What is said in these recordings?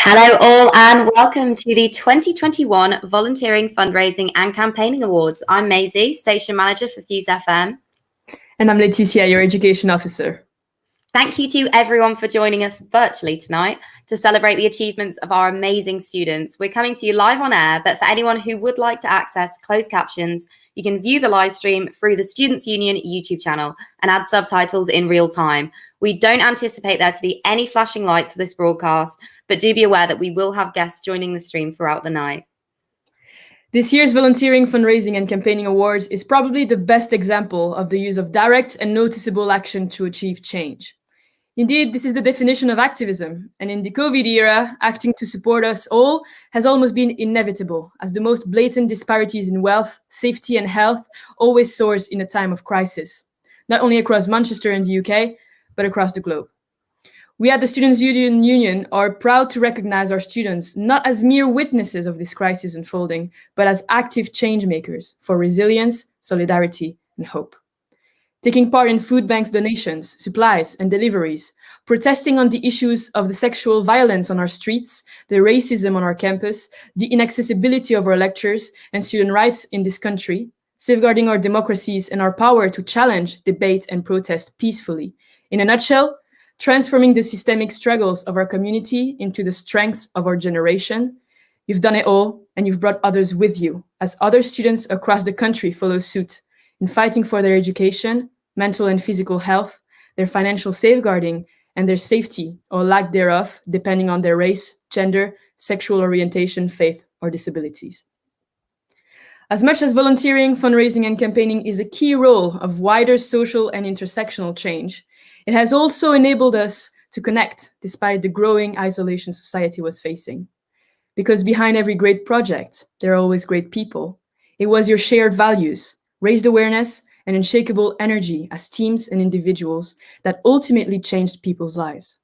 Hello, all, and welcome to the 2021 Volunteering, Fundraising and Campaigning Awards. I'm Maisie, Station Manager for Fuse FM. And I'm Leticia, your Education Officer. Thank you to everyone for joining us virtually tonight to celebrate the achievements of our amazing students. We're coming to you live on air, but for anyone who would like to access closed captions, you can view the live stream through the Students' Union YouTube channel and add subtitles in real time. We don't anticipate there to be any flashing lights for this broadcast, but do be aware that we will have guests joining the stream throughout the night. This year's Volunteering, Fundraising and Campaigning Awards is probably the best example of the use of direct and noticeable action to achieve change. Indeed, this is the definition of activism, and in the COVID era, acting to support us all has almost been inevitable, as the most blatant disparities in wealth, safety and health always soars in a time of crisis, not only across Manchester and the UK, but across the globe. We at the Students' Union are proud to recognize our students not as mere witnesses of this crisis unfolding, but as active change makers for resilience, solidarity, and hope. Taking part in food banks donations, supplies, and deliveries, protesting on the issues of the sexual violence on our streets, the racism on our campus, the inaccessibility of our lectures and student rights in this country, safeguarding our democracies and our power to challenge, debate, and protest peacefully. In a nutshell, transforming the systemic struggles of our community into the strengths of our generation. You've done it all, and you've brought others with you, as other students across the country follow suit in fighting for their education, mental and physical health, their financial safeguarding, and their safety or lack thereof, depending on their race, gender, sexual orientation, faith, or disabilities. As much as volunteering, fundraising, and campaigning is a key role of wider social and intersectional change, it has also enabled us to connect despite the growing isolation society was facing. Because behind every great project, there are always great people. It was your shared values, raised awareness, and unshakable energy as teams and individuals that ultimately changed people's lives.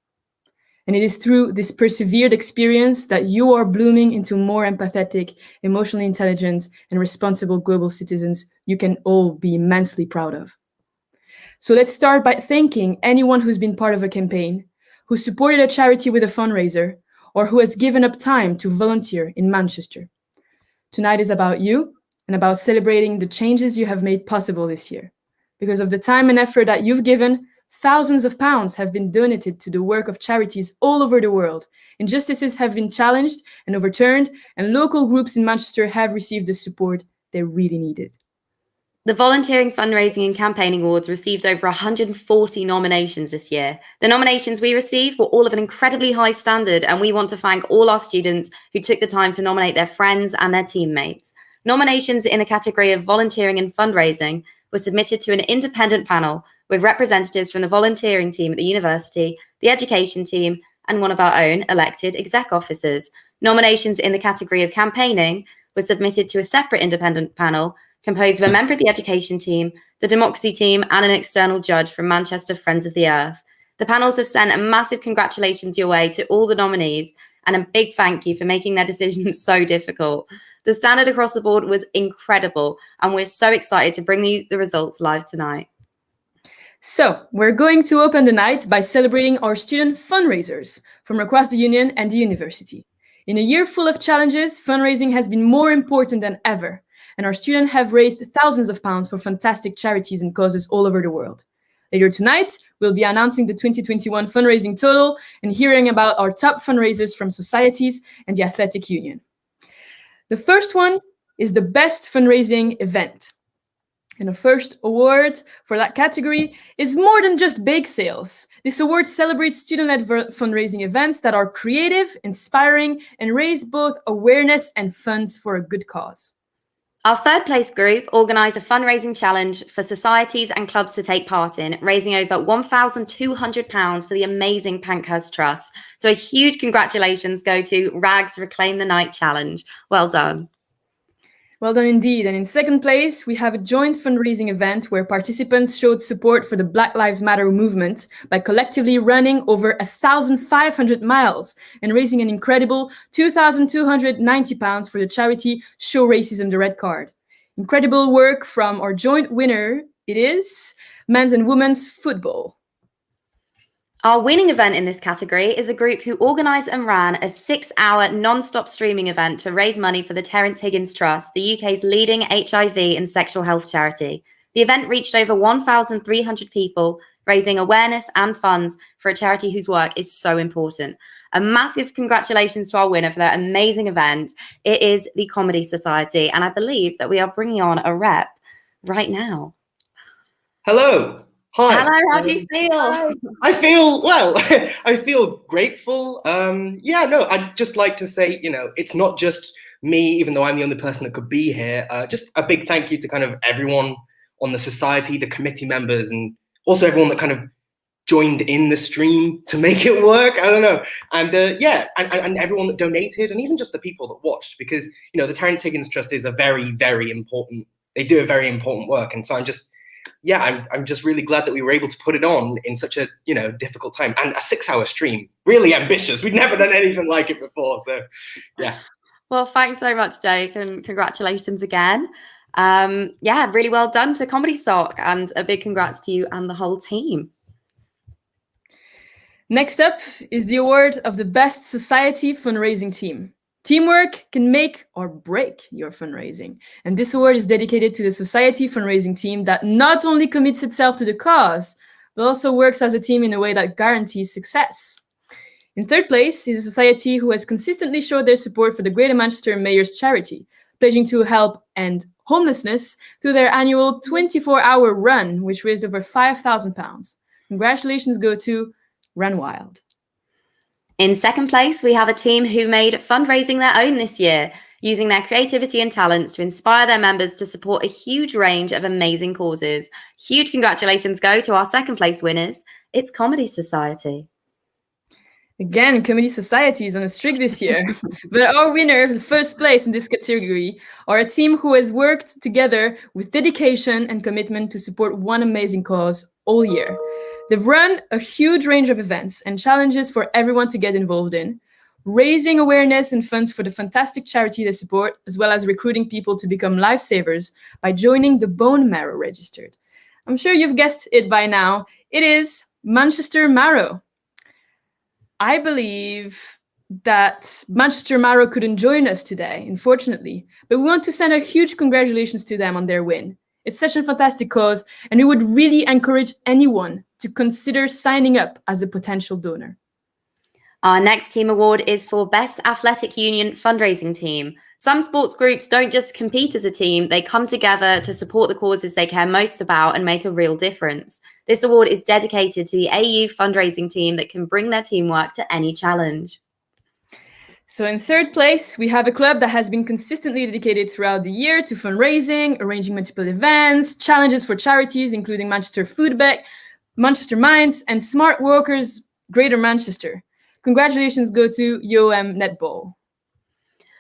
And it is through this persevered experience that you are blooming into more empathetic, emotionally intelligent, and responsible global citizens you can all be immensely proud of. So let's start by thanking anyone who's been part of a campaign, who supported a charity with a fundraiser, or who has given up time to volunteer in Manchester. Tonight is about you and about celebrating the changes you have made possible this year. Because of the time and effort that you've given, thousands of pounds have been donated to the work of charities all over the world. Injustices have been challenged and overturned, and local groups in Manchester have received the support they really needed. The Volunteering, Fundraising and Campaigning Awards received over 140 nominations this year. The nominations we received were all of an incredibly high standard, and we want to thank all our students who took the time to nominate their friends and their teammates. Nominations in the category of volunteering and fundraising were submitted to an independent panel with representatives from the volunteering team at the university, the education team, and one of our own elected exec officers. Nominations in the category of campaigning were submitted to a separate independent panel composed of a member of the education team, the democracy team, and an external judge from Manchester Friends of the Earth. The panels have sent a massive congratulations your way to all the nominees and a big thank you for making their decisions so difficult. The standard across the board was incredible, and we're so excited to bring you the results live tonight. So, we're going to open the night by celebrating our student fundraisers from across the union and the university. In a year full of challenges, fundraising has been more important than ever, and our students have raised thousands of pounds for fantastic charities and causes all over the world. Later tonight, we'll be announcing the 2021 fundraising total and hearing about our top fundraisers from societies and the Athletic Union. The first one is the best fundraising event. And the first award for that category is more than just bake sales. This award celebrates student-led fundraising events that are creative, inspiring, and raise both awareness and funds for a good cause. Our third place group organised a fundraising challenge for societies and clubs to take part in, raising over £1,200 for the amazing Pankhurst Trust. So a huge congratulations go to Rags Reclaim the Night Challenge. Well done. Well done indeed. And in second place, we have a joint fundraising event where participants showed support for the Black Lives Matter movement by collectively running over 1,500 miles and raising an incredible £2,290 for the charity Show Racism the Red Card. Incredible work from our joint winner, it is men's and women's football. Our winning event in this category is a group who organised and ran a 6-hour non-stop streaming event to raise money for the Terence Higgins Trust, the UK's leading HIV and sexual health charity. The event reached over 1,300 people, raising awareness and funds for a charity whose work is so important. A massive congratulations to our winner for that amazing event. It is the Comedy Society, and I believe that we are bringing on a rep right now. Hello. Hi. Hello, how do you feel? I feel, well, I feel grateful. I'd just like to say, it's not just me, even though I'm the only person that could be here. Just a big thank you to kind of everyone on the society, the committee members, and also everyone that kind of joined in the stream to make it work. I don't know. And and everyone that donated, and even just the people that watched, because, the Terence Higgins Trust is a very, very important, they do a very important work. And so I'm just really glad that we were able to put it on in such a, difficult time, and a 6-hour stream, really ambitious. We'd never done anything like it before. So, yeah. Well, thanks so much, Jake, and congratulations again. Really well done to Comedy Sock, and a big congrats to you and the whole team. Next up is the award of the Best Society Fundraising Team. Teamwork can make or break your fundraising. And this award is dedicated to the Society Fundraising Team that not only commits itself to the cause, but also works as a team in a way that guarantees success. In third place is a society who has consistently showed their support for the Greater Manchester Mayor's charity, pledging to help end homelessness through their annual 24-hour run, which raised over £5,000. Congratulations go to Run Wild. In second place, we have a team who made fundraising their own this year, using their creativity and talents to inspire their members to support a huge range of amazing causes. Huge congratulations go to our second place winners. It's Comedy Society. Again, Comedy Society is on a streak this year. But our winner, the first place in this category, are a team who has worked together with dedication and commitment to support one amazing cause all year. They've run a huge range of events and challenges for everyone to get involved in, raising awareness and funds for the fantastic charity they support, as well as recruiting people to become lifesavers by joining the Bone Marrow Registered. I'm sure you've guessed it by now. It is Manchester Marrow. I believe that Manchester Marrow couldn't join us today, unfortunately, but we want to send a huge congratulations to them on their win. It's such a fantastic cause, and we would really encourage anyone to consider signing up as a potential donor. Our next team award is for Best Athletic Union Fundraising Team. Some sports groups don't just compete as a team, they come together to support the causes they care most about and make a real difference. This award is dedicated to the AU fundraising team that can bring their teamwork to any challenge. So in third place, we have a club that has been consistently dedicated throughout the year to fundraising, arranging multiple events, challenges for charities, including Manchester Food Bank, Manchester Minds, and Smart Workers Greater Manchester. Congratulations go to UOM Netball.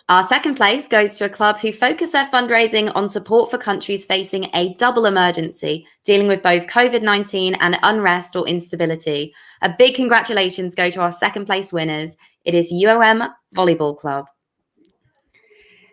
Our second place goes to a club who focus their fundraising on support for countries facing a double emergency, dealing with both COVID-19 and unrest or instability. A big congratulations go to our second place winners. It is UOM Volleyball Club.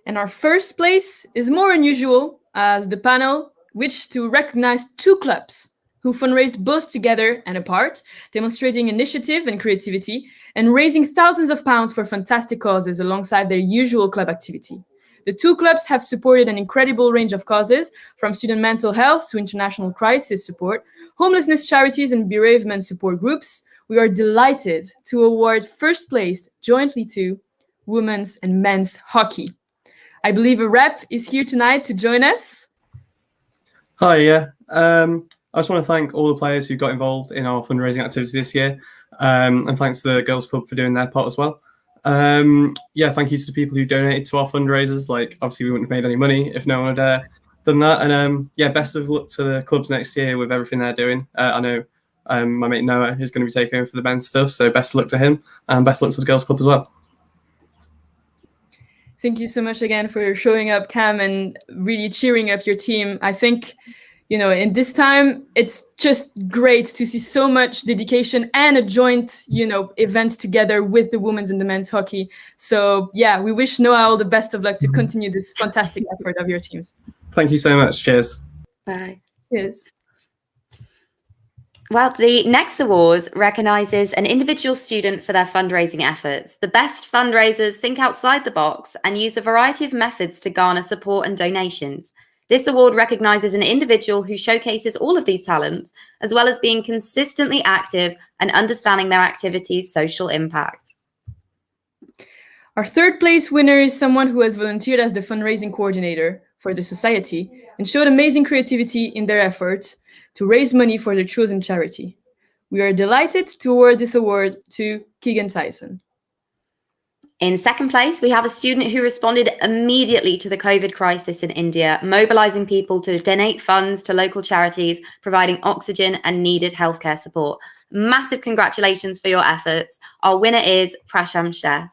And our first place is more unusual, as the panel wished to recognize two clubs who fundraised both together and apart, demonstrating initiative and creativity, and raising thousands of pounds for fantastic causes alongside their usual club activity. The two clubs have supported an incredible range of causes, from student mental health to international crisis support, homelessness charities and bereavement support groups. We are delighted to award first place jointly to women's and men's hockey. I believe a rep is here tonight to join us. Hi, yeah. I just want to thank all the players who got involved in our fundraising activity this year, and thanks to the Girls Club for doing their part as well. Thank you to the people who donated to our fundraisers. Obviously, we wouldn't have made any money if no one had done that. And best of luck to the clubs next year with everything they're doing. I know my mate Noah is going to be taking over for the men's stuff, so best of luck to him, and best of luck to the Girls Club as well. Thank you so much again for showing up, Cam, and really cheering up your team. I think, in this time, it's just great to see so much dedication and a joint, event together with the women's and the men's hockey. So, we wish Noah all the best of luck to continue this fantastic effort of your teams. Thank you so much. Cheers. Bye. Cheers. Well, the next awards recognises an individual student for their fundraising efforts. The best fundraisers think outside the box and use a variety of methods to garner support and donations. This award recognises an individual who showcases all of these talents, as well as being consistently active and understanding their activities' social impact. Our third place winner is someone who has volunteered as the fundraising coordinator for the society and showed amazing creativity in their efforts to raise money for their chosen charity. We are delighted to award this award to Keegan Tyson. In second place, we have a student who responded immediately to the COVID crisis in India, mobilising people to donate funds to local charities, providing oxygen and needed healthcare support. Massive congratulations for your efforts. Our winner is Prasham Shah.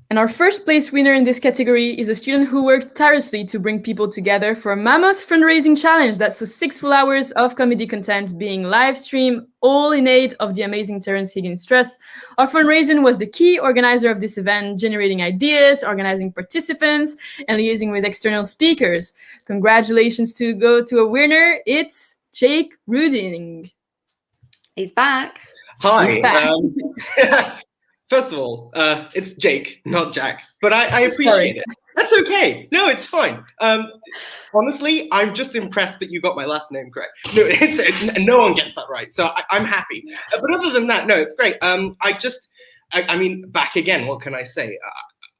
And our first place winner in this category is a student who worked tirelessly to bring people together for a mammoth fundraising challenge that saw 6 full hours of comedy content being live streamed, all in aid of the amazing Terence Higgins Trust. Our fundraising was the key organizer of this event, generating ideas, organizing participants, and liaising with external speakers. Congratulations to go to a winner. It's Jake Ruding. He's back. Hi. He's back. First of all, it's Jake, not Jack, but I appreciate it. That's okay. No, it's fine. Honestly, I'm just impressed that you got my last name correct. No, no one gets that right, so I'm happy. But other than that, no, it's great. I mean, back again, what can I say?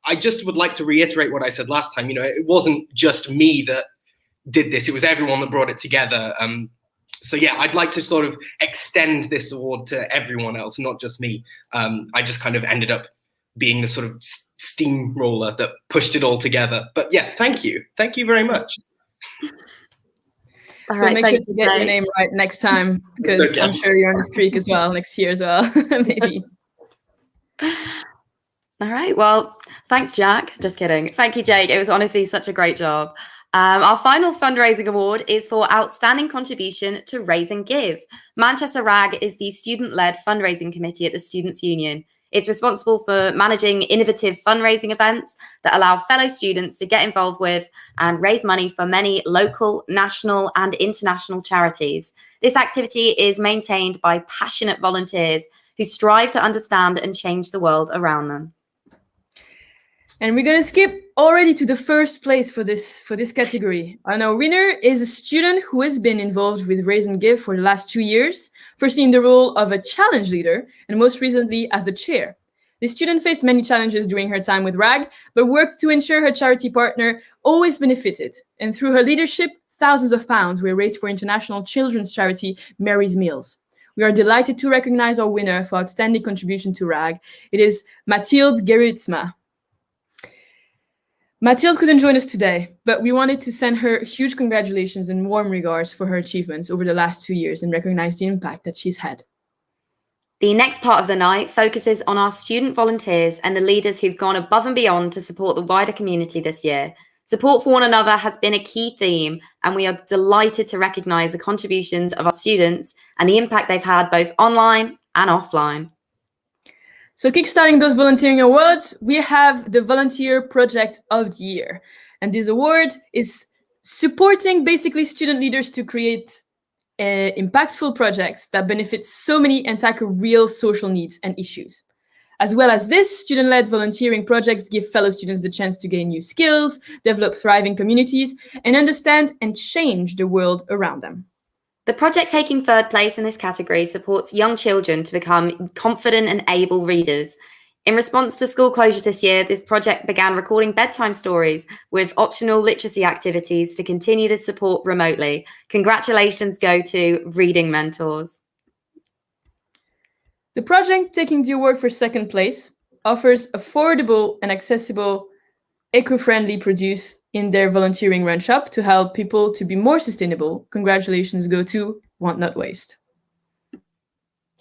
I just would like to reiterate what I said last time. You know, it wasn't just me that did this. It was everyone that brought it together. So yeah, I'd like to sort of extend this award to everyone else, not just me. I just kind of ended up being the sort of steamroller that pushed it all together. But yeah, thank you. Thank you very much. All right, make sure to get your name right next time, because okay. I'm sure you're on the streak as well next year as well, maybe. All right, well, thanks, Jack. Just kidding. Thank you, Jake. It was honestly such a great job. Our final fundraising award is for outstanding contribution to Raise and Give. Manchester RAG is the student-led fundraising committee at the Students' Union. It's responsible for managing innovative fundraising events that allow fellow students to get involved with and raise money for many local, national, and international charities. This activity is maintained by passionate volunteers who strive to understand and change the world around them. And we're going to skip already to the first place for this category. And our winner is a student who has been involved with Raise and Give for the last 2 years, firstly in the role of a challenge leader, and most recently as the chair. This student faced many challenges during her time with RAG, but worked to ensure her charity partner always benefited. And through her leadership, thousands of pounds were raised for international children's charity Mary's Meals. We are delighted to recognize our winner for outstanding contribution to RAG. It is Mathilde Geritsma. Mathilde couldn't join us today, but we wanted to send her huge congratulations and warm regards for her achievements over the last 2 years and recognize the impact that she's had. The next part of the night focuses on our student volunteers and the leaders who've gone above and beyond to support the wider community this year. Support for one another has been a key theme, and we are delighted to recognise the contributions of our students and the impact they've had both online and offline. So kickstarting those volunteering awards, we have the Volunteer Project of the Year. And this award is supporting basically student leaders to create impactful projects that benefit so many and tackle real social needs and issues. As well as this, student-led volunteering projects give fellow students the chance to gain new skills, develop thriving communities, and understand and change the world around them. The project taking third place in this category supports young children to become confident and able readers. In response to school closures this year, this project began recording bedtime stories with optional literacy activities to continue this support remotely. Congratulations go to Reading Mentors. The project taking the award for second place offers affordable and accessible, eco-friendly produce in their volunteering run shop to help people to be more sustainable. Congratulations go to Want Not Waste.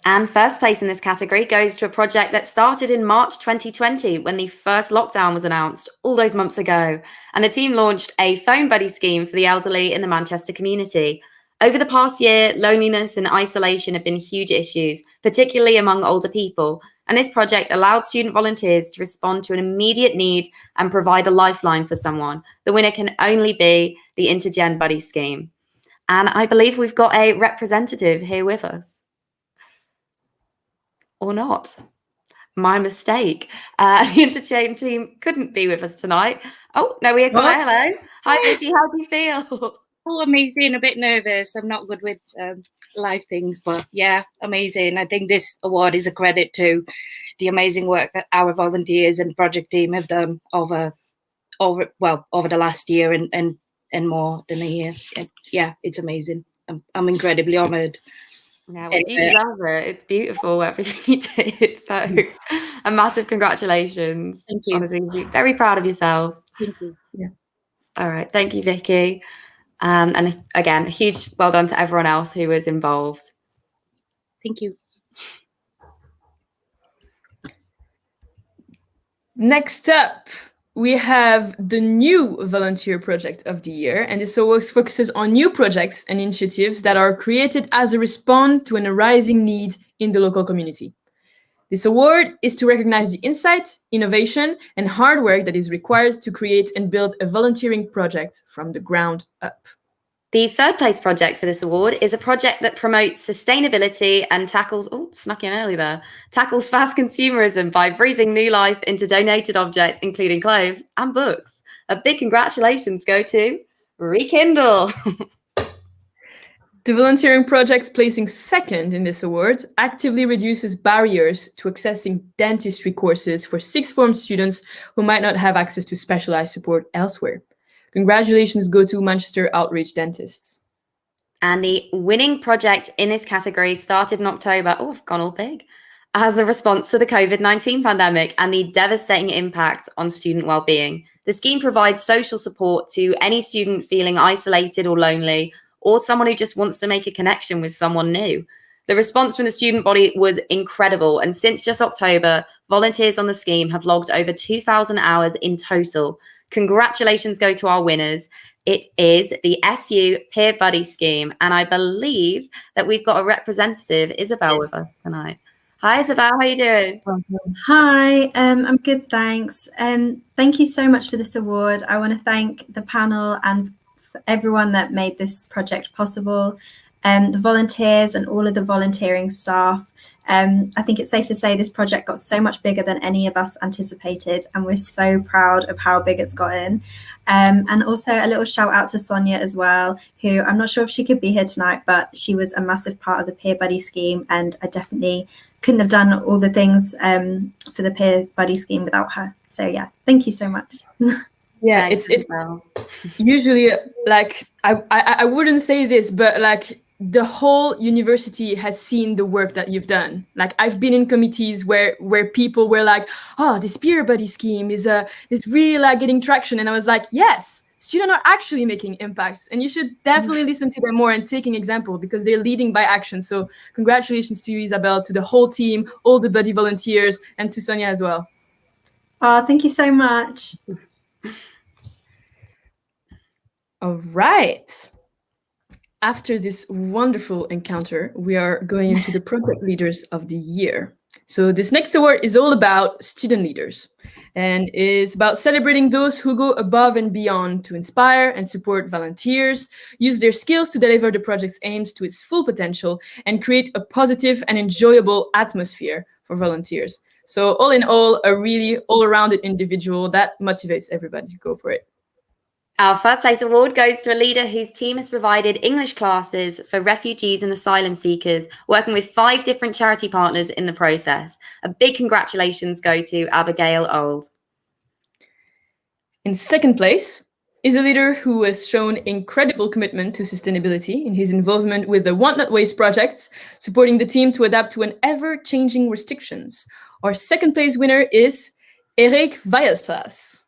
And first place in this category goes to a project that started in March 2020 when the first lockdown was announced all those months ago. And the team launched a phone buddy scheme for the elderly in the Manchester community. Over the past year, loneliness and isolation have been huge issues, particularly among older people. And this project allowed student volunteers to respond to an immediate need and provide a lifeline for someone. The winner can only be the Intergen Buddy Scheme. And I believe we've got a representative here with us. Or not. My mistake. The Interchange team couldn't be with us tonight. Oh, no, we're Connor. Hello. Hi, Vicky. How do you feel? Oh, amazing. A bit nervous. I'm not good with live things, but yeah, amazing. I think this award is a credit to the amazing work that our volunteers and project team have done over the last year and more than a year. And yeah, it's amazing. I'm incredibly honoured. Yeah, well, you deserve it. It's beautiful, everything you did. So, a massive congratulations. Thank you. Honestly, very proud of yourselves. Thank you. Yeah. All right. Thank you, Vicky. And again, a huge well done to everyone else who was involved. Thank you. Next up, we have the new volunteer project of the year, and this award focuses on new projects and initiatives that are created as a response to an arising need in the local community. This award is to recognize the insight, innovation, and hard work that is required to create and build a volunteering project from the ground up. The third place project for this award is a project that promotes sustainability and tackles fast consumerism by breathing new life into donated objects, including clothes and books. A big congratulations go to Rekindle. The volunteering project placing second in this award actively reduces barriers to accessing dentistry courses for sixth form students who might not have access to specialized support elsewhere. Congratulations go to Manchester Outreach Dentists. And the winning project in this category started in October. Oh, I've gone all big. As a response to the COVID-19 pandemic and the devastating impact on student well-being. The scheme provides social support to any student feeling isolated or lonely, or someone who just wants to make a connection with someone new. The response from the student body was incredible. And since just October, volunteers on the scheme have logged over 2,000 hours in total. Congratulations go to our winners. It is the SU Peer Buddy Scheme. And I believe that we've got a representative, Isabel, with us tonight. Hi, Isabel. How are you doing? Hi, I'm good, thanks. Thank you so much for this award. I want to thank the panel and everyone that made this project possible, the volunteers and all of the volunteering staff. I think it's safe to say this project got so much bigger than any of us anticipated, and we're so proud of how big it's gotten. And also a little shout out to Sonia as well, who I'm not sure if she could be here tonight, but she was a massive part of the Peer Buddy Scheme, and I definitely couldn't have done all the things for the Peer Buddy Scheme without her. So yeah, thank you so much. Yeah, it's usually like I wouldn't say this, but like the whole university has seen the work that you've done. Like I've been in committees where people were like, oh, this Peer Buddy Scheme is really like getting traction, and I was like, yes, students are actually making impacts, and you should definitely listen to them more and taking example, because they're leading by action. So congratulations to you, Isabel, to the whole team, all the buddy volunteers, and to Sonia as well. Oh, thank you so much. All right. After this wonderful encounter, we are going into the project leaders of the year. So this next award is all about student leaders and is about celebrating those who go above and beyond to inspire and support volunteers, use their skills to deliver the project's aims to its full potential, and create a positive and enjoyable atmosphere for volunteers. So all in all, a really all-rounded individual that motivates everybody to go for it. Our third place award goes to a leader whose team has provided English classes for refugees and asylum seekers, working with 5 different charity partners in the process. A big congratulations go to Abigail Old. In second place is a leader who has shown incredible commitment to sustainability in his involvement with the Want Not Waste project, supporting the team to adapt to an ever-changing restrictions. Our second place winner is Erik Weilstrass.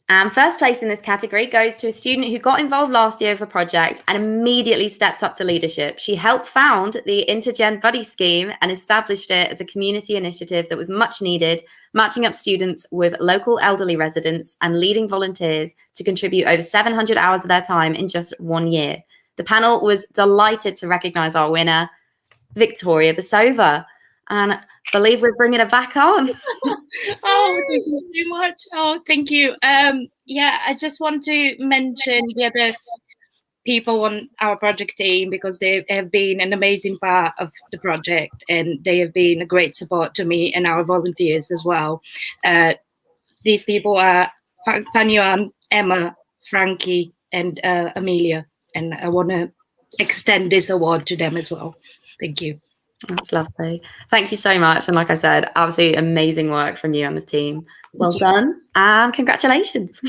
And first place in this category goes to a student who got involved last year with a project and immediately stepped up to leadership. She helped found the Intergen Buddy Scheme and established it as a community initiative that was much needed, matching up students with local elderly residents and leading volunteers to contribute over 700 hours of their time in just 1 year. The panel was delighted to recognise our winner, Victoria Basova. And I believe we're bringing her back on. Oh, thank you so much. Oh, thank you. Yeah, I just want to mention the other people on our project team because they have been an amazing part of the project, and they have been a great support to me and our volunteers as well. These people are Panyuan, Emma, Frankie, and Amelia, and I want to extend this award to them as well. Thank you. That's lovely. Thank you so much. And like I said, absolutely amazing work from you and the team. Well done, and congratulations.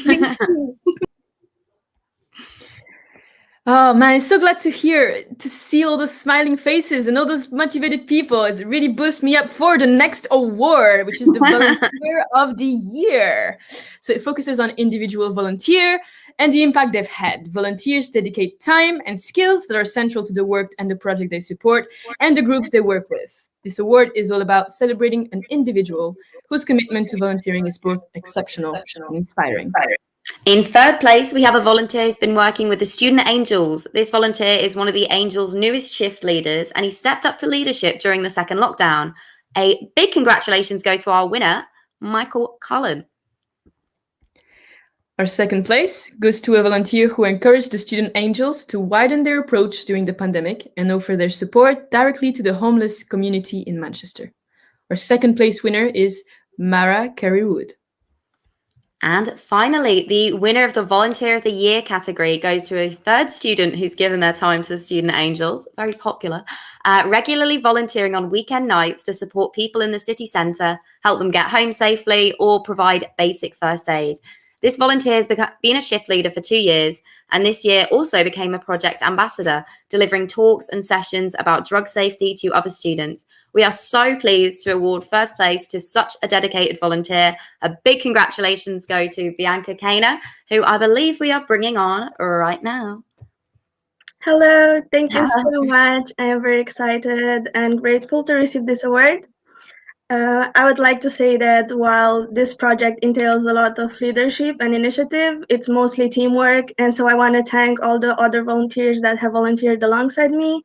Oh man, I'm so glad to see all those smiling faces and all those motivated people. It really boosts me up for the next award, which is the Volunteer of the Year. So it focuses on individual volunteer and the impact they've had. Volunteers dedicate time and skills that are central to the work and the project they support and the groups they work with. This award is all about celebrating an individual whose commitment to volunteering is both exceptional and inspiring. In third place, we have a volunteer who's been working with the Student Angels. This volunteer is one of the Angels' newest shift leaders, and he stepped up to leadership during the second lockdown. A big congratulations go to our winner, Michael Cullen. Our second place goes to a volunteer who encouraged the Student Angels to widen their approach during the pandemic and offer their support directly to the homeless community in Manchester. Our second place winner is Mara Carey-Wood. And finally, the winner of the Volunteer of the Year category goes to a third student who's given their time to the Student Angels, very popular, regularly volunteering on weekend nights to support people in the city centre, help them get home safely, or provide basic first aid. This volunteer has been a shift leader for 2 years, and this year also became a project ambassador, delivering talks and sessions about drug safety to other students. We are so pleased to award first place to such a dedicated volunteer. A big congratulations go to Bianca Kana, who I believe we are bringing on right now. Hello, thank you so much. I am very excited and grateful to receive this award. I would like to say that while this project entails a lot of leadership and initiative, it's mostly teamwork. And so I want to thank all the other volunteers that have volunteered alongside me.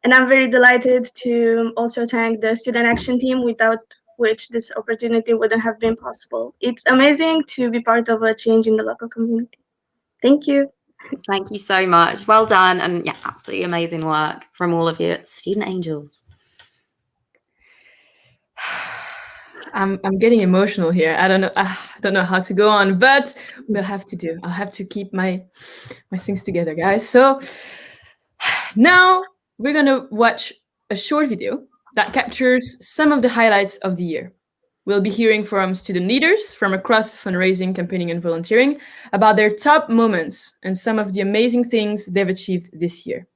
And I'm very delighted to also thank the Student Action team, without which this opportunity wouldn't have been possible. It's amazing to be part of a change in the local community. Thank you. Thank you so much. Well done. And yeah, absolutely amazing work from all of you at Student Angels. I'm getting emotional here. I don't know how to go on, but I'll have to keep my things together, guys. So now we're gonna watch a short video that captures some of the highlights of the year. We'll be hearing from student leaders from across fundraising, campaigning, and volunteering about their top moments and some of the amazing things they've achieved this year.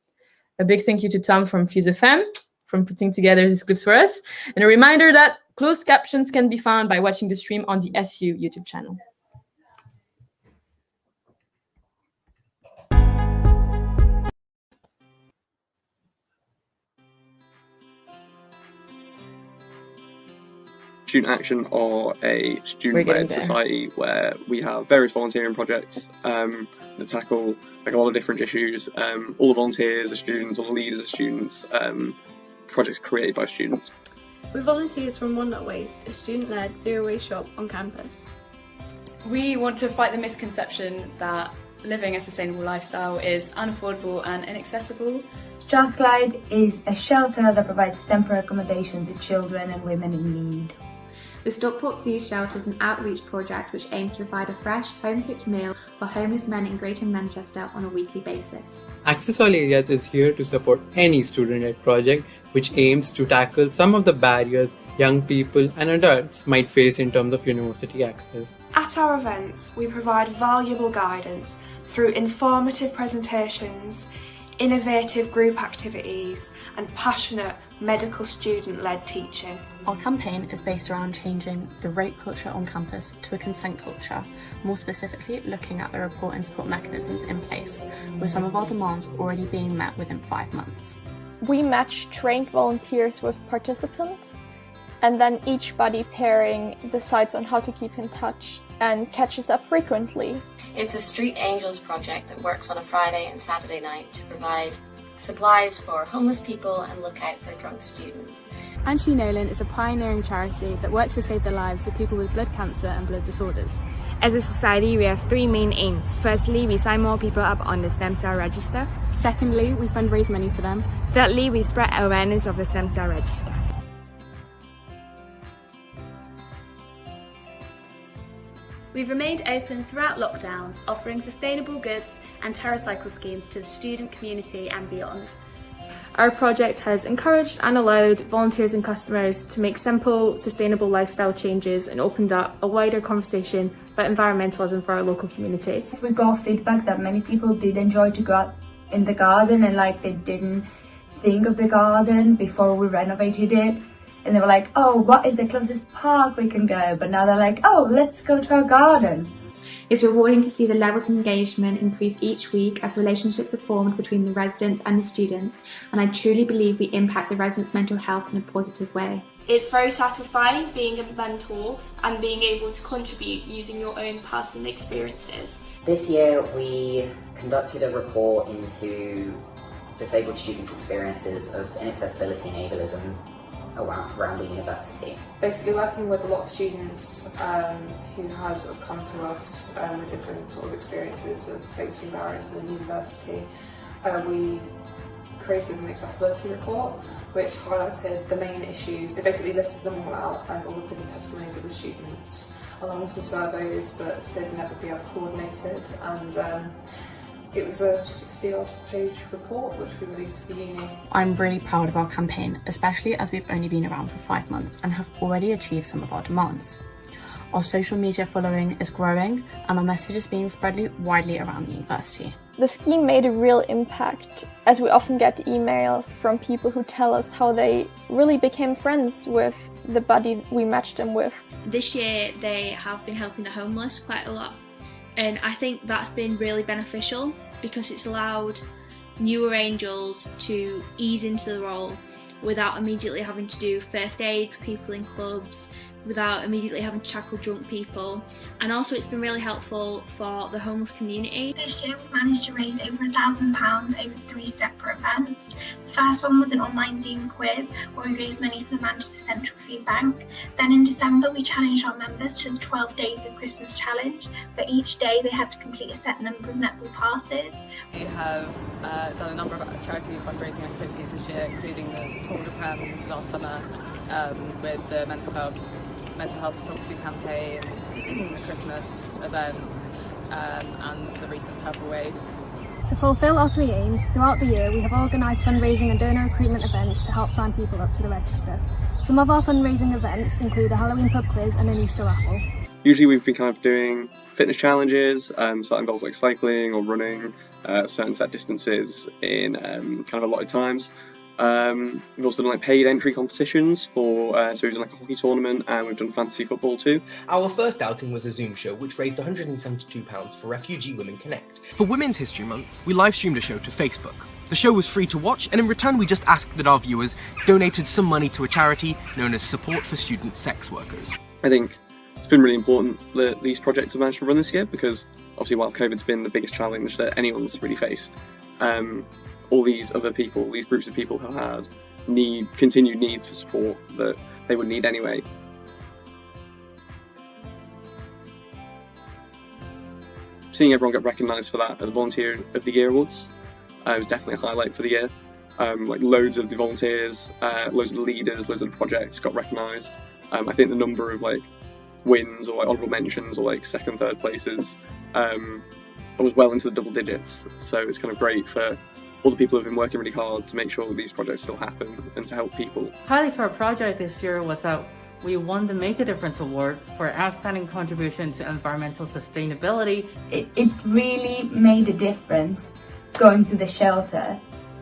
A big thank you to Tom from Fuse FM for putting together these clips for us, and a reminder that closed captions can be found by watching the stream on the SU YouTube channel. Student Action are a student-led society where we have various volunteering projects that tackle a lot of different issues. All the volunteers are students, all the leaders are students, projects created by students. We're volunteers from One Not Waste, a student-led zero-waste shop on campus. We want to fight the misconception that living a sustainable lifestyle is unaffordable and inaccessible. Strathclyde is a shelter that provides temporary accommodation to children and women in need. The Stockport Fuse Shelter is an outreach project which aims to provide a fresh, home-cooked meal for homeless men in Greater Manchester on a weekly basis. Access All Areas is here to support any student-led project which aims to tackle some of the barriers young people and adults might face in terms of university access. At our events, we provide valuable guidance through informative presentations, innovative group activities, and passionate medical student-led teaching. Our campaign is based around changing the rape culture on campus to a consent culture, more specifically looking at the report and support mechanisms in place, with some of our demands already being met within 5 months. We match trained volunteers with participants, and then each buddy pairing decides on how to keep in touch and catches up frequently. It's a Street Angels project that works on a Friday and Saturday night to provide supplies for homeless people and look out for drunk students. Anthony Nolan is a pioneering charity that works to save the lives of people with blood cancer and blood disorders. As a society, we have three main aims. Firstly, we sign more people up on the stem cell register. Secondly, we fundraise money for them. Thirdly, we spread awareness of the stem cell register. We've remained open throughout lockdowns, offering sustainable goods and TerraCycle schemes to the student community and beyond. Our project has encouraged and allowed volunteers and customers to make simple, sustainable lifestyle changes and opened up a wider conversation about environmentalism for our local community. We got feedback that many people did enjoy to go out in the garden and like they didn't think of the garden before we renovated it. And they were like, oh, what is the closest park we can go? But now they're like, oh, let's go to our garden. It's rewarding to see the levels of engagement increase each week as relationships are formed between the residents and the students, and I truly believe we impact the residents' mental health in a positive way. It's very satisfying being a mentor and being able to contribute using your own personal experiences. This year we conducted a report into disabled students' experiences of inaccessibility and ableism around the university. Basically working with a lot of students who have sort of come to us with different sort of experiences of facing barriers in the university. We created an accessibility report which highlighted the main issues. It basically listed them all out and all of the testimonies of the students, along with some surveys that said and everybody else coordinated, and it was a 60-odd page report which we released to the uni. I'm really proud of our campaign, especially as we've only been around for 5 months and have already achieved some of our demands. Our social media following is growing and our message is being spread widely around the university. The scheme made a real impact, as we often get emails from people who tell us how they really became friends with the buddy we matched them with. This year they have been helping the homeless quite a lot, and I think that's been really beneficial because it's allowed newer angels to ease into the role without immediately having to do first aid for people in clubs, without immediately having to tackle drunk people, and also it's been really helpful for the homeless community. This year we managed to raise over £1,000 over 3 separate events. The first one was an online Zoom quiz where we raised money for the Manchester Central Food Bank. Then in December we challenged our members to the 12 Days of Christmas Challenge, where each day they had to complete a set number of netball passes. We have done a number of charity fundraising activities this year, including the Tour de Prem last summer with the mental health photography campaign, the Christmas event, and the recent Purple Wave. To fulfil our 3 aims, throughout the year we have organised fundraising and donor recruitment events to help sign people up to the register. Some of our fundraising events include a Halloween pub quiz and an Easter raffle. Usually we've been kind of doing fitness challenges, so that involves like cycling or running certain set distances in kind of allotted times. We've also done like paid entry competitions for, so we've done like a hockey tournament and we've done fantasy football too. Our first outing was a Zoom show which raised £172 for Refugee Women Connect. For Women's History Month, we live streamed a show to Facebook. The show was free to watch, and in return we just asked that our viewers donated some money to a charity known as Support for Student Sex Workers. I think it's been really important that these projects have managed to run this year because obviously while COVID's been the biggest challenge that anyone's really faced, all these other people, these groups of people have had continued need for support that they would need anyway. Seeing everyone get recognised for that at the Volunteer of the Year Awards was definitely a highlight for the year. Like loads of the volunteers, loads of the leaders, loads of the projects got recognised. I think the number of like wins or like honourable mentions or like second, third places was well into the double digits. So it's kind of great for all the people who have been working really hard to make sure that these projects still happen and to help people. Highlight for our project this year was that we won the Make a Difference Award for outstanding contribution to environmental sustainability. It really made a difference going to the shelter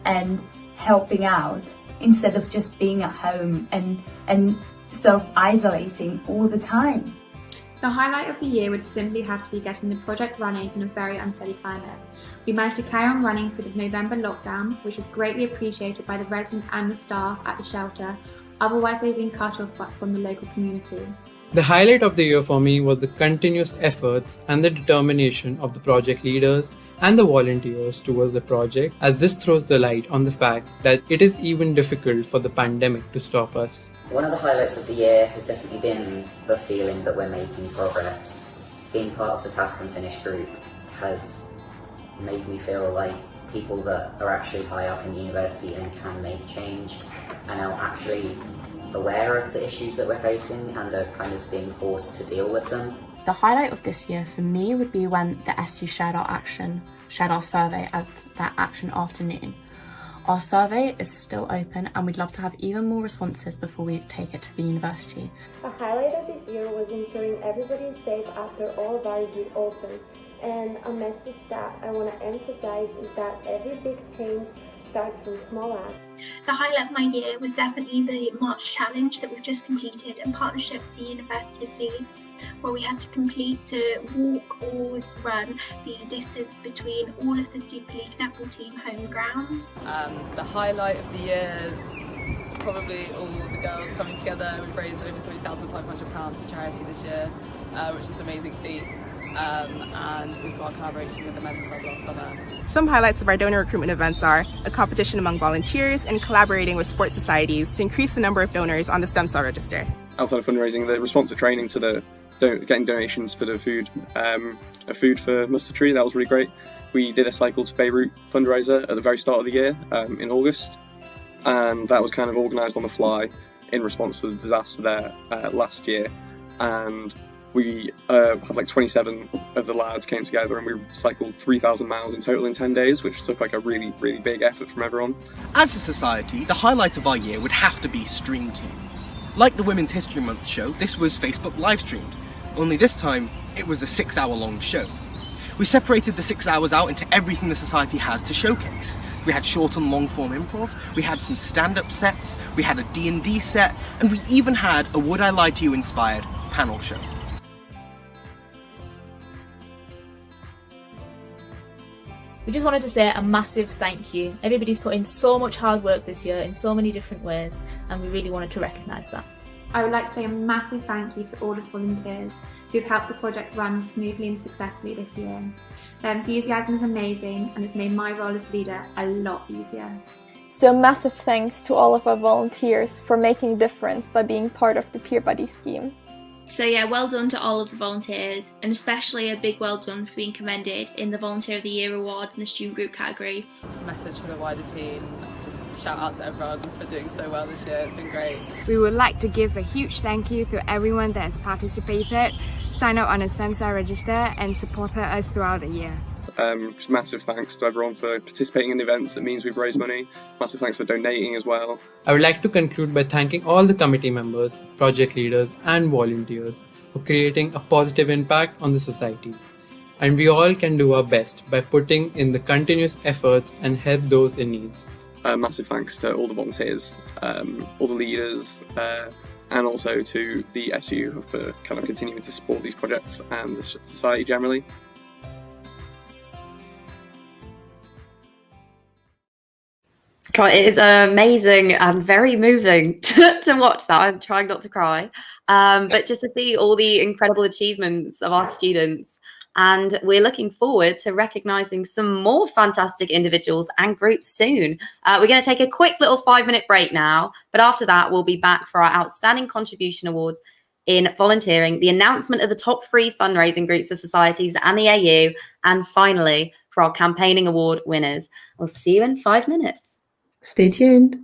and helping out instead of just being at home and self-isolating all the time. The highlight of the year would simply have to be getting the project running in a very unsteady climate. We managed to carry on running through the November lockdown, which was greatly appreciated by the residents and the staff at the shelter. Otherwise, they've been cut off from the local community. The highlight of the year for me was the continuous efforts and the determination of the project leaders and the volunteers towards the project, as this throws the light on the fact that it is even difficult for the pandemic to stop us. One of the highlights of the year has definitely been the feeling that we're making progress being part of the Task and Finish group has made me feel like people that are actually high up in the university and can make change are now actually aware of the issues that we're facing and are kind of being forced to deal with them. The highlight of this year for me would be when the SU shared our survey as that action afternoon. Our survey is still open and we'd love to have even more responses before we take it to the university. A highlight of this year was ensuring everybody is safe after all of our youth opened. And a message that I want to emphasize is that every big change starts from small acts. The highlight of my year was definitely the March challenge that we've just completed in partnership with the University of Leeds, where we had to complete to walk or run the distance between all of the Super League netball team home grounds. The highlight of the year is probably all the girls coming together. We've raised over £3,500 for charity this year, which is an amazing feat. And also our collaboration with the Men's Club last summer. Some highlights of our donor recruitment events are a competition among volunteers and collaborating with sports societies to increase the number of donors on the stem cell register. Outside of fundraising, the response to training to the getting donations for the food, a food for Mustard Tree, that was really great. We did a Cycle to Beirut fundraiser at the very start of the year in August, and that was kind of organised on the fly in response to the disaster there last year. And we had like 27 of the lads came together and we cycled 3,000 miles in total in 10 days, which took like a really, really big effort from everyone. As a society, the highlight of our year would have to be Stream Team. Like the Women's History Month show, this was Facebook live streamed, only this time it was a 6-hour-long show. We separated the 6 hours out into everything the society has to showcase. We had short and long form improv, we had some stand-up sets, we had a D&D set, and we even had a Would I Lie to You inspired panel show. We just wanted to say a massive thank you. Everybody's put in so much hard work this year in so many different ways, and we really wanted to recognise that. I would like to say a massive thank you to all the volunteers who've helped the project run smoothly and successfully this year. Their enthusiasm is amazing and it's made my role as leader a lot easier. So massive thanks to all of our volunteers for making a difference by being part of the Peer Buddy scheme. So yeah, well done to all of the volunteers, and especially a big well done for being commended in the Volunteer of the Year awards in the student group category. Message for the wider team, just shout out to everyone for doing so well this year, it's been great. We would like to give a huge thank you to everyone that has participated, signed up on the stem cell register and supported us throughout the year. Just massive thanks to everyone for participating in the events. It means we've raised money. Massive thanks for donating as well. I would like to conclude by thanking all the committee members, project leaders and volunteers for creating a positive impact on the society. And we all can do our best by putting in the continuous efforts and help those in need. Massive thanks to all the volunteers, all the leaders, and also to the SU for kind of continuing to support these projects and the society generally. God, it is amazing and very moving to watch that. I'm trying not to cry, but just to see all the incredible achievements of our students. And we're looking forward to recognising some more fantastic individuals and groups soon. We're going to take a quick little 5-minute break now, but after that, we'll be back for our Outstanding Contribution Awards in volunteering, the announcement of the top 3 fundraising groups of societies and the AU, and finally, for our Campaigning Award winners. We'll see you in 5 minutes. Stay tuned.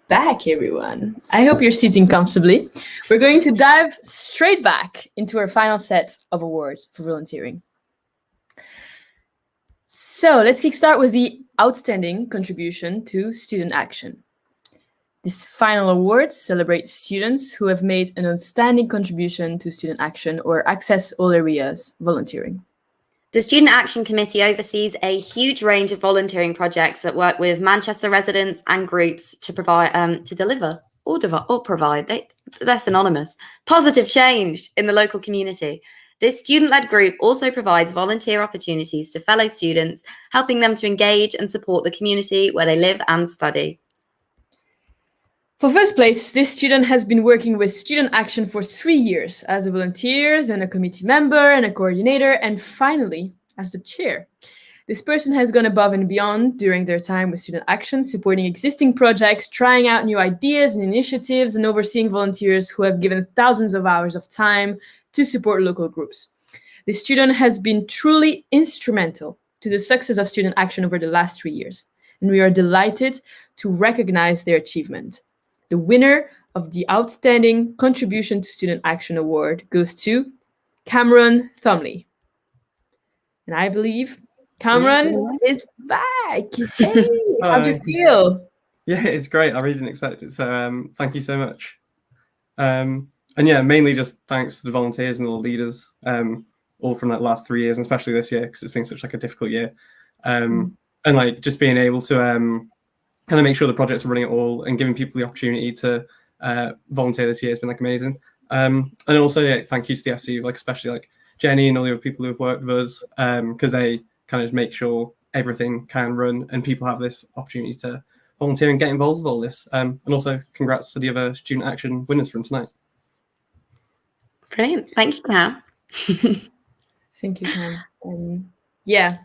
back, everyone. I hope you're sitting comfortably. We're going to dive straight back into our final set of awards for volunteering. So let's kickstart with the outstanding contribution to student action. This final award celebrates students who have made an outstanding contribution to student action or access all areas volunteering. The Student Action Committee oversees a huge range of volunteering projects that work with Manchester residents and groups to provide, they're synonymous, positive change in the local community. This student-led group also provides volunteer opportunities to fellow students, helping them to engage and support the community where they live and study. For first place, this student has been working with Student Action for 3 years as a volunteer, then a committee member and a coordinator, and finally, as the chair. This person has gone above and beyond during their time with Student Action, supporting existing projects, trying out new ideas and initiatives, and overseeing volunteers who have given thousands of hours of time to support local groups. This student has been truly instrumental to the success of Student Action over the last 3 years, and we are delighted to recognize their achievement. The winner of the Outstanding Contribution to Student Action Award goes to Cameron Thomley. And I believe Cameron is back. Hey, how'd you feel? Yeah, it's great. I really didn't expect it. So thank you so much. And yeah, mainly just thanks to the volunteers and all the leaders, all from that last 3 years, and especially this year, because it's been such like a difficult year. And like just being able to kind of make sure the projects are running at all and giving people the opportunity to volunteer this year has been like amazing. And also, yeah, thank you to the FC, like especially like Jenny and all the other people who have worked with us, because they kind of make sure everything can run and people have this opportunity to volunteer and get involved with all this. And also, congrats to the other Student Action winners from tonight. Brilliant. Thank you, Cam. Thank you, Cam. Yeah,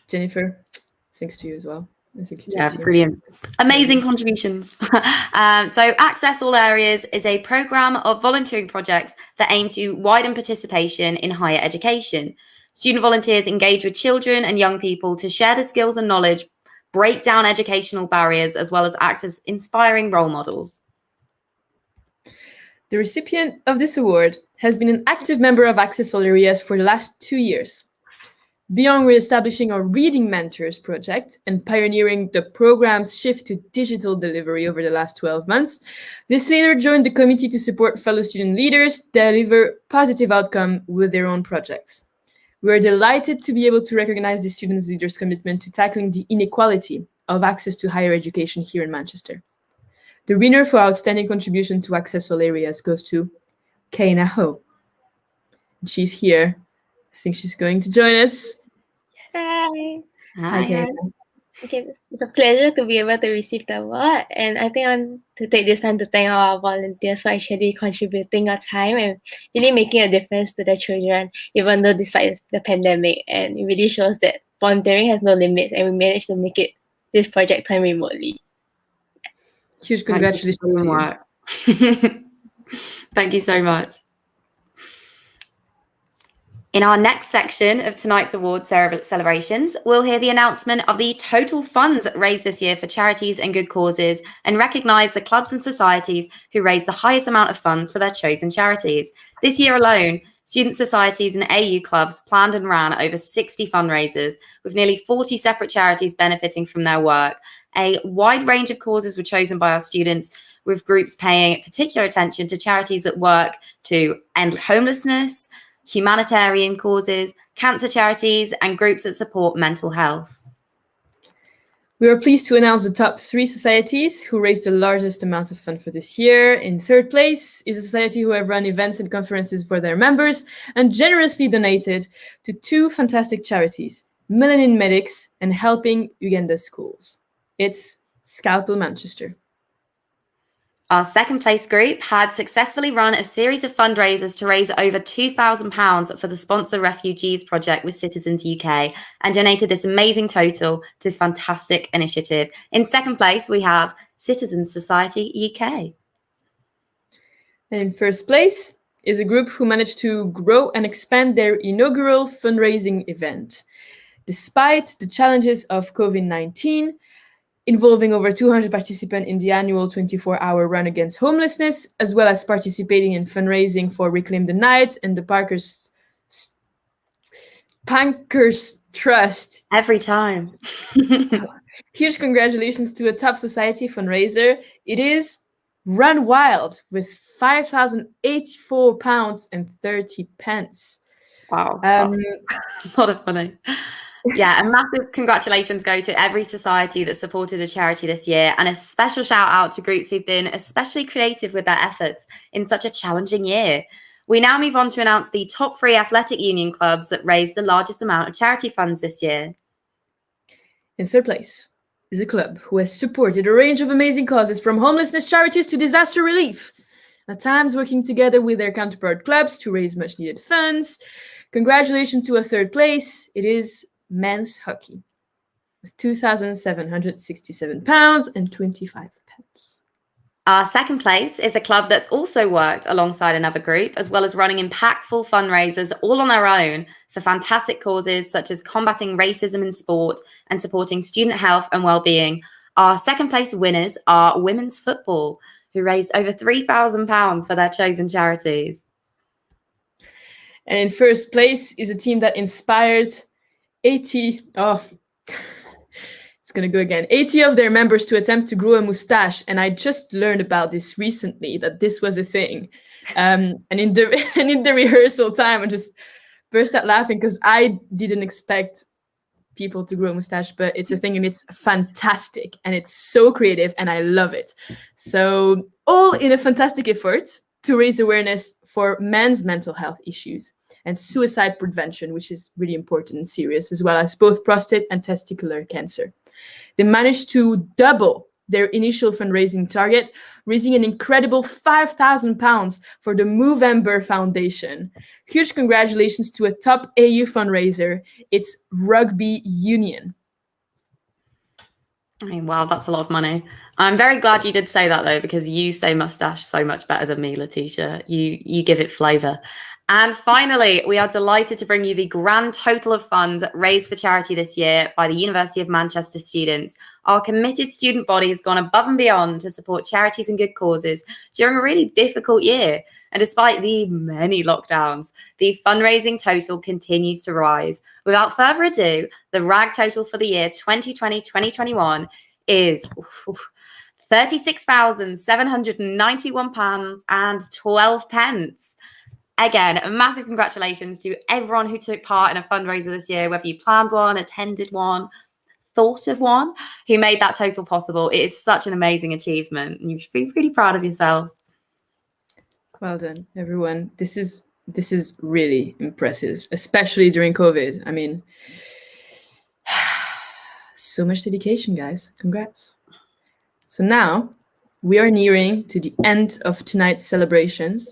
Jennifer, thanks to you as well. Yeah, brilliant. Amazing contributions. So Access All Areas is a programme of volunteering projects that aim to widen participation in higher education. Student volunteers engage with children and young people to share the skills and knowledge, break down educational barriers, as well as act as inspiring role models. The recipient of this award has been an active member of Access All Areas for the last 2 years. Beyond re-establishing our Reading Mentors project and pioneering the program's shift to digital delivery over the last 12 months, this leader joined the committee to support fellow student leaders deliver positive outcome with their own projects. We are delighted to be able to recognize the students' leaders' commitment to tackling the inequality of access to higher education here in Manchester. The winner for outstanding contribution to Access All Areas goes to Kaina Ho. She's here. I think she's going to join us. Hi. Hi, Kaina. Okay, it's a pleasure to be able to receive the award, and I think I want to take this time to thank our volunteers for actually contributing our time and really making a difference to the children, even though despite the pandemic. And it really shows that volunteering has no limits, and we managed to make it this project time remotely. Huge congratulations to you. Thank you so much. In our next section of tonight's award celebrations, we'll hear the announcement of the total funds raised this year for charities and good causes and recognise the clubs and societies who raised the highest amount of funds for their chosen charities. This year alone, student societies and AU clubs planned and ran over 60 fundraisers, with nearly 40 separate charities benefiting from their work. A wide range of causes were chosen by our students, with groups paying particular attention to charities that work to end homelessness, humanitarian causes, cancer charities, and groups that support mental health. We are pleased to announce the top 3 societies who raised the largest amount of funds for this year. In third place is a society who have run events and conferences for their members and generously donated to 2 fantastic charities, Melanin Medics and Helping Uganda Schools. It's Scalpel Manchester. Our second place group had successfully run a series of fundraisers to raise over £2,000 for the Sponsor Refugees project with Citizens UK and donated this amazing total to this fantastic initiative. In second place, we have Citizens Society UK. And in first place is a group who managed to grow and expand their inaugural fundraising event. Despite the challenges of COVID-19, involving over 200 participants in the annual 24-hour run against homelessness, as well as participating in fundraising for Reclaim the Night and the Pankers Trust. Every time. Huge congratulations to a top society fundraiser. It is Run Wild with £5,084.30. Wow. A lot of money. Yeah, a massive congratulations go to every society that supported a charity this year, and a special shout out to groups who've been especially creative with their efforts in such a challenging year. We now move on to announce the top 3 athletic union clubs that raised the largest amount of charity funds this year. In third place is a club who has supported a range of amazing causes, from homelessness charities to disaster relief, at times working together with their counterpart clubs to raise much needed funds. Congratulations to a third place. It is men's hockey with £2,767.25. Our second place is a club that's also worked alongside another group, as well as running impactful fundraisers all on their own for fantastic causes such as combating racism in sport and supporting student health and well-being. Our second place winners are women's football, who raised over £3,000 for their chosen charities. And in first place is a team that inspired 80 of their members to attempt to grow a mustache. And I just learned about this recently, that this was a thing. And in the rehearsal time, I just burst out laughing because I didn't expect people to grow a mustache, but it's a thing and it's fantastic and it's so creative and I love it. So all in a fantastic effort to raise awareness for men's mental health issues and suicide prevention, which is really important and serious, as well as both prostate and testicular cancer. They managed to double their initial fundraising target, raising an incredible £5,000 for the Movember Foundation. Huge congratulations to a top AU fundraiser. It's Rugby Union. Wow, that's a lot of money. I'm very glad you did say that, though, because you say mustache so much better than me, Letitia. You give it flavour. And finally, we are delighted to bring you the grand total of funds raised for charity this year by the University of Manchester students. Our committed student body has gone above and beyond to support charities and good causes during a really difficult year. And despite the many lockdowns, the fundraising total continues to rise. Without further ado, the RAG total for the year 2020-2021 is £36,791.12. Again, a massive congratulations to everyone who took part in a fundraiser this year, whether you planned one, attended one, thought of one, who made that total possible. It is such an amazing achievement, and you should be really proud of yourselves. Well done, everyone. This is really impressive, especially during COVID. I mean, so much dedication, guys. Congrats. So now we are nearing to the end of tonight's celebrations.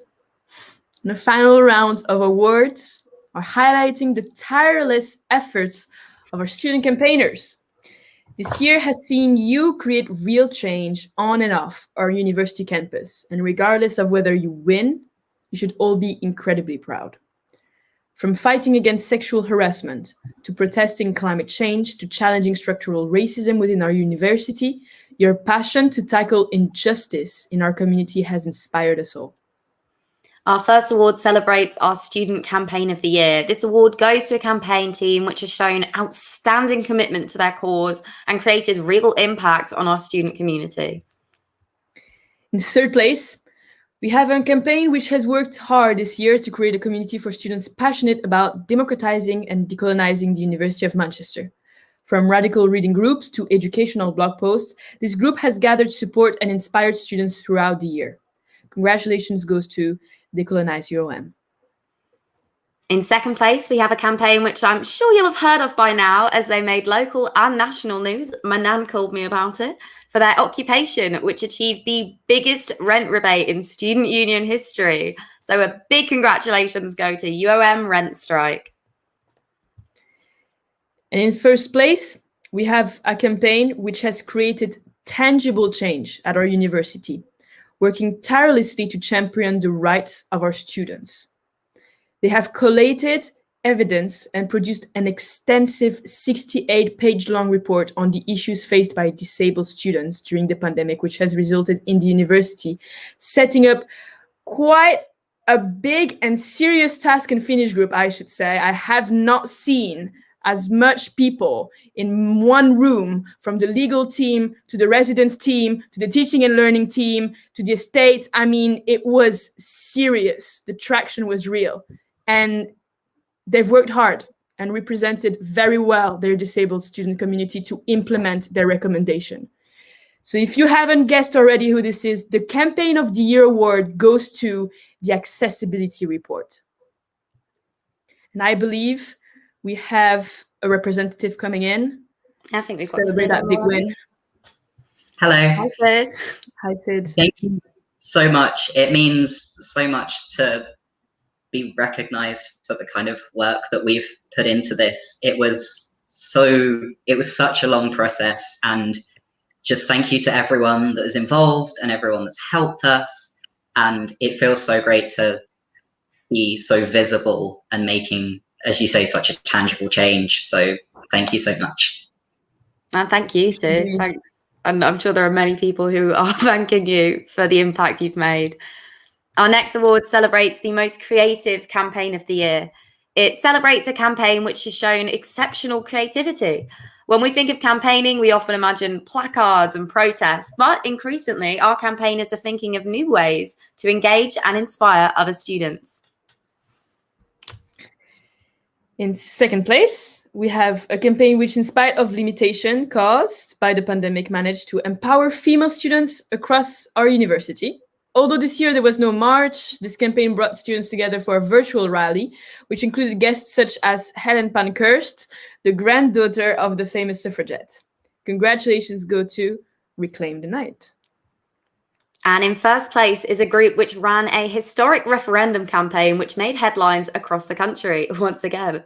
And the final round of awards are highlighting the tireless efforts of our student campaigners. This year has seen you create real change on and off our university campus. And regardless of whether you win, you should all be incredibly proud. From fighting against sexual harassment, to protesting climate change, to challenging structural racism within our university, your passion to tackle injustice in our community has inspired us all. Our first award celebrates our Student Campaign of the Year. This award goes to a campaign team which has shown outstanding commitment to their cause and created real impact on our student community. In third place, we have a campaign which has worked hard this year to create a community for students passionate about democratizing and decolonizing the University of Manchester. From radical reading groups to educational blog posts, this group has gathered support and inspired students throughout the year. Congratulations goes to Decolonize UOM. In second place, we have a campaign which I'm sure you'll have heard of by now, as they made local and national news. My nan called me about it, for their occupation, which achieved the biggest rent rebate in student union history. So a big congratulations go to UOM Rent Strike. And in first place, we have a campaign which has created tangible change at our university, working tirelessly to champion the rights of our students. They have collated evidence and produced an extensive 68-page-long report on the issues faced by disabled students during the pandemic, which has resulted in the university setting up quite a big and serious task and finish group, I should say. I have not seen as much people in one room, from the legal team to the residence team to the teaching and learning team to the estates. I mean, it was serious. The traction was real. And they've worked hard and represented very well their disabled student community to implement their recommendation. So if you haven't guessed already who this is, the Campaign of the Year award goes to the Accessibility Report. And I believe we have a representative coming in. I think we've to got celebrate Sid that big on. win. Hello. Hi, Sid. Hi, Sid. Thank you so much. It means so much to be recognized for the kind of work that we've put into this. It was such a long process, and just thank you to everyone that is involved and everyone that's helped us. And it feels so great to be so visible and making, as you say, such a tangible change. So thank you so much. And thank you, Sid. Thanks. And I'm sure there are many people who are thanking you for the impact you've made. Our next award celebrates the most creative campaign of the year. It celebrates a campaign which has shown exceptional creativity. When we think of campaigning, we often imagine placards and protests, but increasingly, our campaigners are thinking of new ways to engage and inspire other students. In second place, we have a campaign which, in spite of limitation caused by the pandemic, managed to empower female students across our university. Although this year there was no march, this campaign brought students together for a virtual rally, which included guests such as Helen Pankhurst, the granddaughter of the famous suffragette. Congratulations go to Reclaim the Night. And in first place is a group which ran a historic referendum campaign which made headlines across the country once again.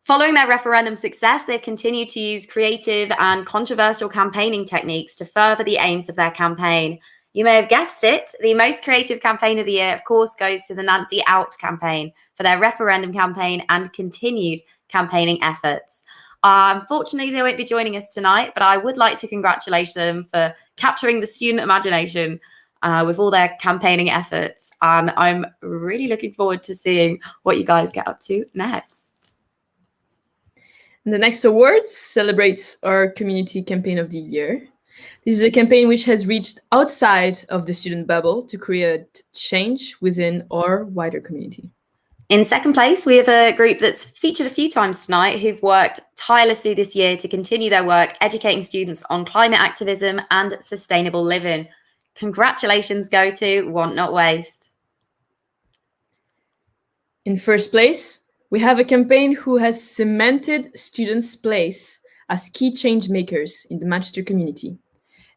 Following their referendum success, they've continued to use creative and controversial campaigning techniques to further the aims of their campaign. You may have guessed it, the most creative campaign of the year, of course, goes to the Nancy Out campaign for their referendum campaign and continued campaigning efforts. Unfortunately, they won't be joining us tonight, but I would like to congratulate them for capturing the student imagination with all their campaigning efforts. And I'm really looking forward to seeing what you guys get up to next. And the next award celebrates our Community Campaign of the Year. This is a campaign which has reached outside of the student bubble to create change within our wider community. In second place, we have a group that's featured a few times tonight who've worked tirelessly this year to continue their work educating students on climate activism and sustainable living. Congratulations go to Want Not Waste. In first place, we have a campaign who has cemented students' place as key change makers in the Manchester community.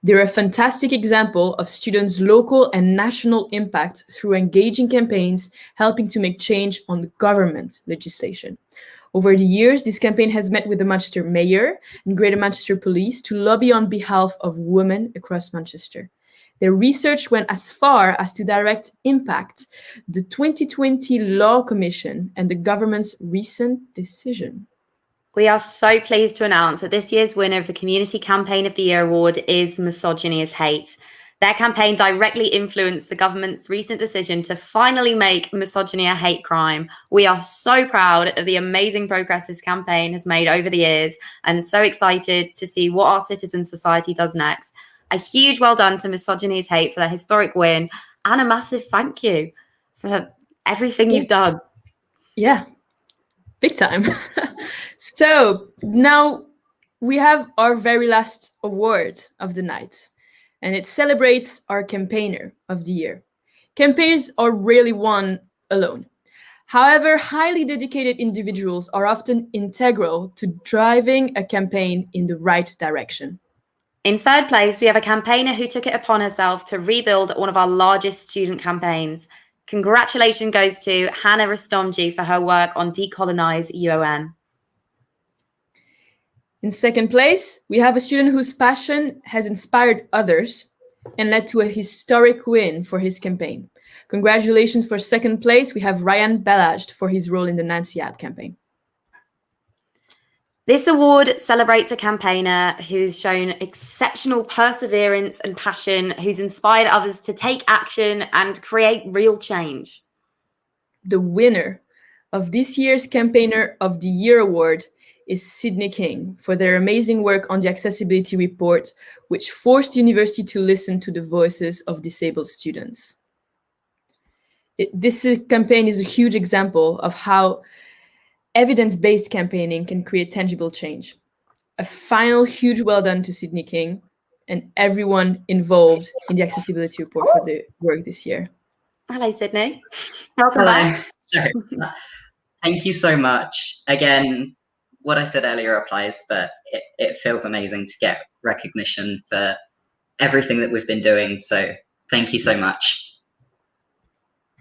They're a fantastic example of students' local and national impact through engaging campaigns, helping to make change on the government legislation. Over the years, this campaign has met with the Manchester Mayor and Greater Manchester Police to lobby on behalf of women across Manchester. Their research went as far as to direct impact the 2020 Law Commission and the government's recent decision. We are so pleased to announce that this year's winner of the Community Campaign of the Year award is Misogyny is Hate. Their campaign directly influenced the government's recent decision to finally make misogyny a hate crime. We are so proud of the amazing progress this campaign has made over the years and so excited to see what our citizen society does next. A huge well done to Misogyny is Hate for their historic win and a massive thank you for everything you've done. Yeah, big time. So now we have our very last award of the night, and it celebrates our Campaigner of the Year. Campaigners are rarely won alone. However, highly dedicated individuals are often integral to driving a campaign in the right direction. In third place, we have a campaigner who took it upon herself to rebuild one of our largest student campaigns. Congratulations goes to Hannah Rastomji for her work on Decolonize UOM. In second place, we have a student whose passion has inspired others and led to a historic win for his campaign. Congratulations for second place. We have Ryan Bellaged for his role in the Nancy Out campaign. This award celebrates a campaigner who's shown exceptional perseverance and passion, who's inspired others to take action and create real change. The winner of this year's Campaigner of the Year award is Sydney King for their amazing work on the accessibility report, which forced the university to listen to the voices of disabled students. This campaign is a huge example of how evidence-based campaigning can create tangible change. A final huge well done to Sydney King and everyone involved in the accessibility report for the work this year. Hello, Sydney. Welcome Hello. back. Sorry. Thank you so much. Again, what I said earlier applies, but it feels amazing to get recognition for everything that we've been doing. So thank you so much.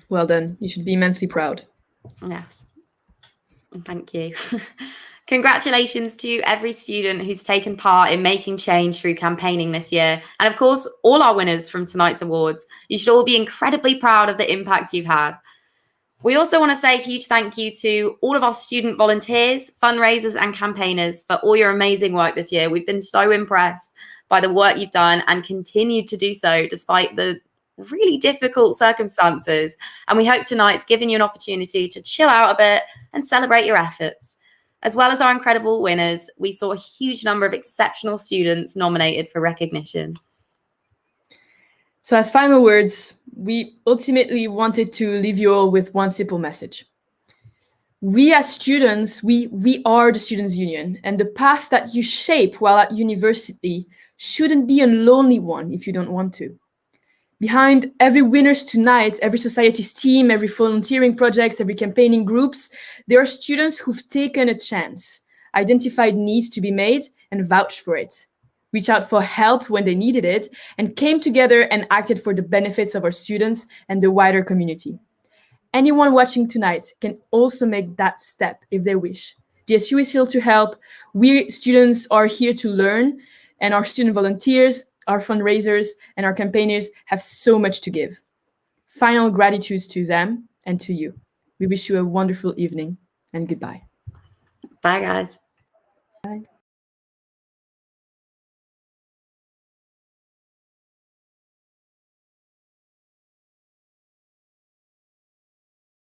Well done. You should be immensely proud. Yes. Thank you. Congratulations to every student who's taken part in making change through campaigning this year. And of course, all our winners from tonight's awards. You should all be incredibly proud of the impact you've had. We also want to say a huge thank you to all of our student volunteers, fundraisers and campaigners for all your amazing work this year. We've been so impressed by the work you've done and continue to do so despite the really difficult circumstances. And we hope tonight's given you an opportunity to chill out a bit and celebrate your efforts. As well as our incredible winners, we saw a huge number of exceptional students nominated for recognition. So as final words, we ultimately wanted to leave you all with one simple message. We as students, we are the Students' Union, and the path that you shape while at university shouldn't be a lonely one if you don't want to. Behind every winners tonight, every society's team, every volunteering projects, every campaigning groups, there are students who've taken a chance, identified needs to be made, and vouched for it, reached out for help when they needed it, and came together and acted for the benefits of our students and the wider community. Anyone watching tonight can also make that step if they wish. GSU is here to help. We students are here to learn, and our student volunteers, our fundraisers, and our campaigners have so much to give. Final gratitude to them and to you. We wish you a wonderful evening and goodbye. Bye, guys. Bye.